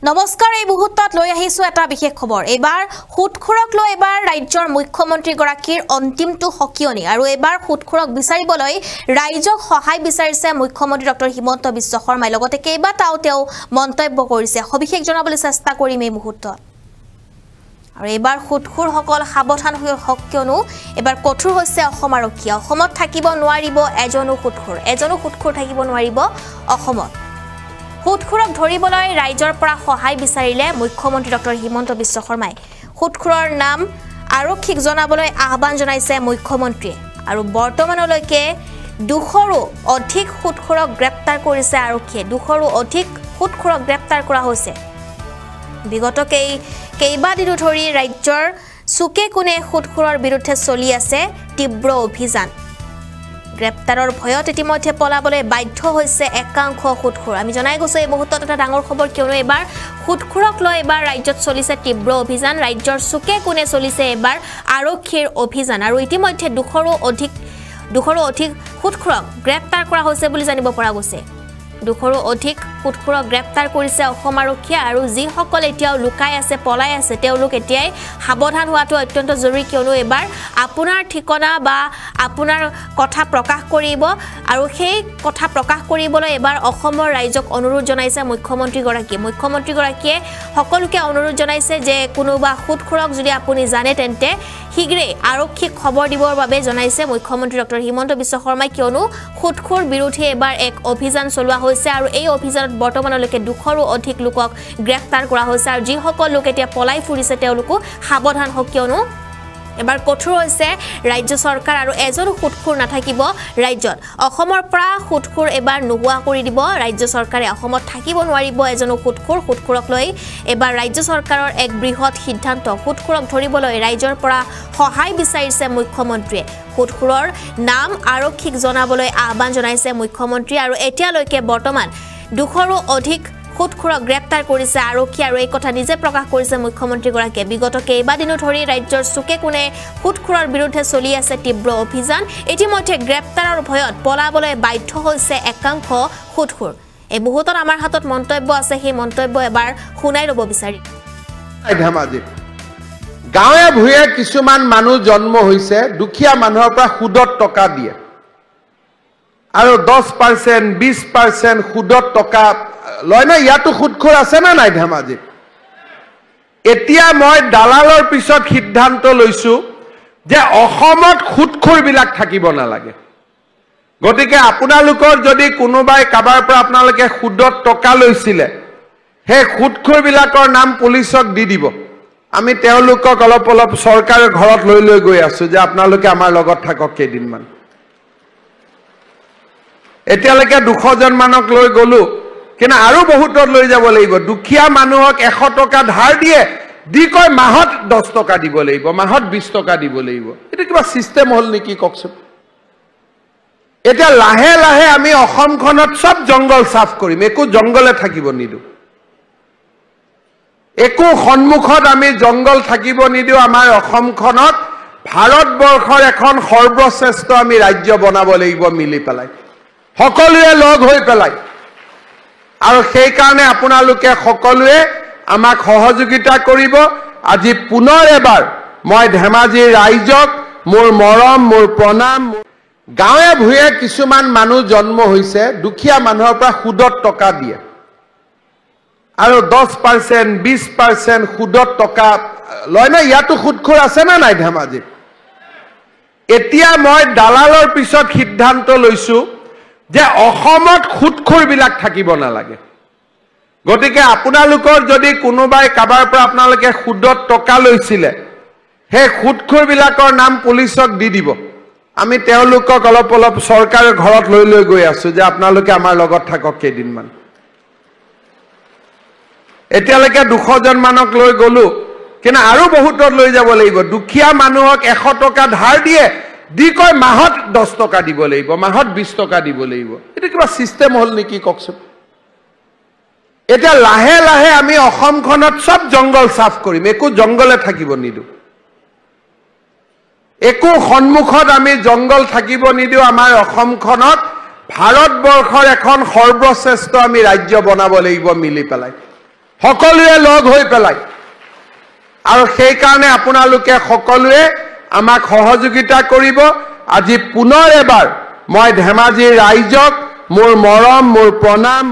নমস্কাৰ এই মুহূৰ্তত লৈ আহিছো এটা বিশেষ খবৰ এবাৰ হুটখুৰক লৈ এবাৰ ৰাজ্যৰ মুখ্যমন্ত্ৰী গৰাকীৰ অন্তিমটো হকিয়নি আৰু এবাৰ হুটখুৰক বিচাৰিবলৈ ৰাজ্যক সহায় বিচাৰিছে মুখ্যমন্ত্ৰী ডক্টৰ হিমন্ত বিশ্ব শৰ্মাই লগতে কেইবাটাও তেওঁ মন্তব্য কৰিছে সবিশেষ জনাবলৈ চেষ্টা কৰিম এই মুহূৰ্তত আৰু এবাৰ হুটখুৰসকল সাৱধান হৈ হকিয়নো এবাৰ কঠোৰ হৈছে অসম আৰক্ষী অসমত থাকিব নোৱাৰিব এজনো হুটখুৰ থাকিব নোৱাৰিব অসমত হুটখুৰক ধৰিবলৈ ৰাজ্যৰ পৰা সহায় বিচাৰিলে মুখ্যমন্ত্ৰী ডক্টৰ হিমন্ত বিশ্ব শৰ্মাই হুটখুৰৰ নাম আৰক্ষীক জনাবলৈ আহ্বান জনাইছে মুখ্যমন্ত্ৰীয়ে আৰু বৰ্তমানলৈকে 200ৰো অধিক হুটখুৰক গ্ৰেপ্তাৰ কৰিছে আৰক্ষীয়ে 200ৰো অধিক হুটখুৰক গ্ৰেপ্তাৰ কৰা হৈছে বিগত কেইবাদিনো ধৰি ৰাজ্যৰ সুকে কোণে হুটখুৰৰ বিৰুদ্ধে চলি আছে তীব্ৰ অভিযান গ্ৰেপ্তাৰৰ ভয়ত ইতিমধ্যে পলাবলৈ বাধ্য হৈছে একাংশ হুটখুৰ আমি জনাই গৈছো এই মুহূৰ্তত এটা ডাঙৰ খবৰ কিয়নো এবাৰ হুটখুৰক লৈ এবাৰ ৰাজ্যত চলিছে তীব্ৰ অভিযান ৰাজ্যৰ সুকে কোণে চলিছে এবাৰ আৰক্ষীৰ অভিযান আৰু ইতিমধ্যে 200ৰো অধিক হুটখুৰক গ্ৰেপ্তাৰ কৰা হৈছে বুলি জানিব পৰা গৈছে 200ৰো অধিক হুটখুৰক গ্ৰেপ্তাৰ কৰিছে অসম আৰক্ষীয়ে আৰু যিসকল এতিয়াও লুকাই আছে পলাই আছে তেওঁলোক এতিয়াই সাৱধান হোৱাটো অত্যন্ত জৰুৰী কিয়নো এবাৰ আপোনাৰ ঠিকনা বা আপোনাৰ কথা প্ৰকাশ কৰিব আৰু সেই কথা প্ৰকাশ কৰিবলৈ এবাৰ অসমৰ ৰাইজক অনুৰোধ জনাইছে মুখ্যমন্ত্ৰীগৰাকীয়ে সকলোকে অনুৰোধ জনাইছে যে কোনোবা হুটখুৰক যদি আপুনি জানে তেন্তে শীঘ্ৰে আৰক্ষীক খবৰ দিবৰ বাবে জনাইছে মুখ্যমন্ত্ৰী ডক্টৰ হিমন্ত বিশ্ব শৰ্মাই কিয়নো হুটখুৰ বিৰোধী এবাৰ এক অভিযান চলোৱা হৈছে আৰু এই অভিযানত বৰ্তমানলৈকে 200ৰো অধিক লোকক গ্ৰেপ্তাৰ কৰা হৈছে আৰু যিসকল লোক এতিয়া পলাই ফুৰিছে তেওঁলোকো সাৱধান হওক কিয়নো এবাৰ কঠোৰ হৈছে ৰাজ্য চৰকাৰ আৰু এজনো হুটখুৰ নাথাকিব ৰাজ্যত অসমৰ পৰা হুটখুৰ এবাৰ নোহোৱা কৰি দিব ৰাজ্য চৰকাৰে অসমত থাকিব নোৱাৰিব এজনো হুটখুৰক লৈ এবাৰ ৰাজ্য চৰকাৰৰ এক বৃহৎ সিদ্ধান্ত হুটখুৰক ধৰিবলৈ ৰাজ্যৰ পৰা সহায় বিচাৰিছে মুখ্যমন্ত্ৰীয়ে হুটখুৰৰ নাম আৰক্ষীক জনাবলৈ আহ্বান জনাইছে মুখ্যমন্ত্ৰী আৰু এতিয়ালৈকে বৰ্তমান 200ৰো অধিক হুটখুৰক গ্ৰেপ্তাৰ কৰিছে আৰক্ষী আৰু এই কথা নিজে প্ৰকাশ কৰিছে মুখ্যমন্ত্ৰীগৰাকীয়ে বিগত কেইবাদিনো ধৰি ৰাজ্যৰ সুকে কোণে হুটখুৰৰ বিৰুদ্ধে চলি আছে তীব্ৰ অভিযান ইতিমধ্যে গ্ৰেপ্তাৰৰ ভয়ত পলাবলৈ বাধ্য হৈছে একাংশ হুটখুৰ এই মুহূৰ্তত আমাৰ হাতত মন্তব্য আছে সেই মন্তব্য এবাৰ শুনাই ল'ব বিচাৰি ধেমাজি গাঁৱে ভূঞে কিছুমান মানুহ জন্ম হৈছে দুখীয়া মানুহৰ পৰা সুদত টকা দিয়ে আৰু 10% 20% সুদত টকা লয় না ইয়াতো হুটখুৰ আছে না নাই ধেমাজিত এতিয়া মই দালালৰ পিছত সিদ্ধান্ত লৈছো যে অসমত হুটখুৰ বিলাক থাকিব নালাগে গতিকে আপোনালোকৰ যদি কোনোবাই কাবাৰ পৰা আপোনালোকে সুদত টকা লৈছিলে হে হুটখুৰ বিলাকৰ নাম পুলিচক দি দিব আমি তেওঁলোকক অলপ চৰকাৰৰ ঘৰত লৈ গৈ আছো যে আপোনালোকে আমাৰ লগত থাকক কেইদিনমান এতিয়ালৈকে 200 জন মানক লৈ গলো কিন্তু আৰু বহুতত লৈ যাব লাগিব দুখীয়া মানুহক 100 টকা ধাৰ দিয়ে দি কয় মাহত 10 টকা দিব লাগিব মাহত 20 টকা দিব লাগিব এটা কিবা সিস্টেম হল নেকি ককচোন এটা লাহে লাহে আমি অসমখনত সব জংগল সাফ কৰিম একো জংগলে থাকিব নিদু একো সন্মুখত আমি জংগল থাকিব নিদু আমাৰ অসমখনত ভাৰতবৰ্ষৰ এখন সৰ্বশ্ৰেষ্ঠ আমি ৰাজ্য বনাব লাগিব মিলি পেলাই সকলোৱে লগ হৈ পেলাই আৰু সেই কাৰণে আপোনালোকে সকলোৱে আমাক সহযোগিতা কৰিব আজি পুনৰ এবাৰ মই ধেমাজি ৰাইজক মোৰ মৰম মোৰ প্ৰণাম গাঁৱে ভূঞে কিছুমান মানুহ জন্ম হৈছে দুখীয়া মানুহৰ পৰা সুদত টকা দিয়ে আৰু 10% 20% সুদত টকা লয় না ইয়াতো হুটখুৰ আছে না নাই ধেমাজিত এতিয়া মই দালালৰ পিছত সিদ্ধান্ত লৈছো যে অসমত হুটখুৰ বিলাক থাকিব নালাগে গতিকে আপোনালোকৰ যদি কোনোবাই কাবাৰ পৰা আপোনালোকে সুদত টকা লৈছিলে হে হুটখুৰ বিলাকৰ নাম পুলিচক দি দিব আমি তেওঁলোকক অলপ চৰকাৰৰ ঘৰত লৈ গৈ আছো যে আপোনালোকে আমাৰ লগত থাকক কেইদিনমান এতিয়ালৈকে 200 জন মানক লৈ গলো কিন্তু আৰু বহুতত লৈ যাব লাগিব দুখীয়া মানুহক 100 টকা ধাৰ দিয়ে দি কয় মাহত 10 টকা দিব লাগিব মাহত 20 টকা দিব লাগিব এটা কিবা সিস্টেম হল নেকি ককচোন এটা লাহে লাহে আমি অসমখনত সব জংগল সাফ কৰিম একো জংগলে থাকিব নিদু একো সন্মুখত আমি জংগল থাকিব নিদু আমাৰ অসমখনত ভাৰতবৰ্ষৰ এখন সৰ্বশ্ৰেষ্ঠ আমি ৰাজ্য বনাব লাগিব মিলি পেলাই সকলোৱে লগ হৈ পেলাই আৰু সেই কাৰণে আপোনালোকে সকলোৱে আমাক সহযোগিতা কৰিব আজি পুনৰ এবাৰ মই ধেমাজিৰ ৰাইজক মোৰ মৰম মোৰ প্ৰণাম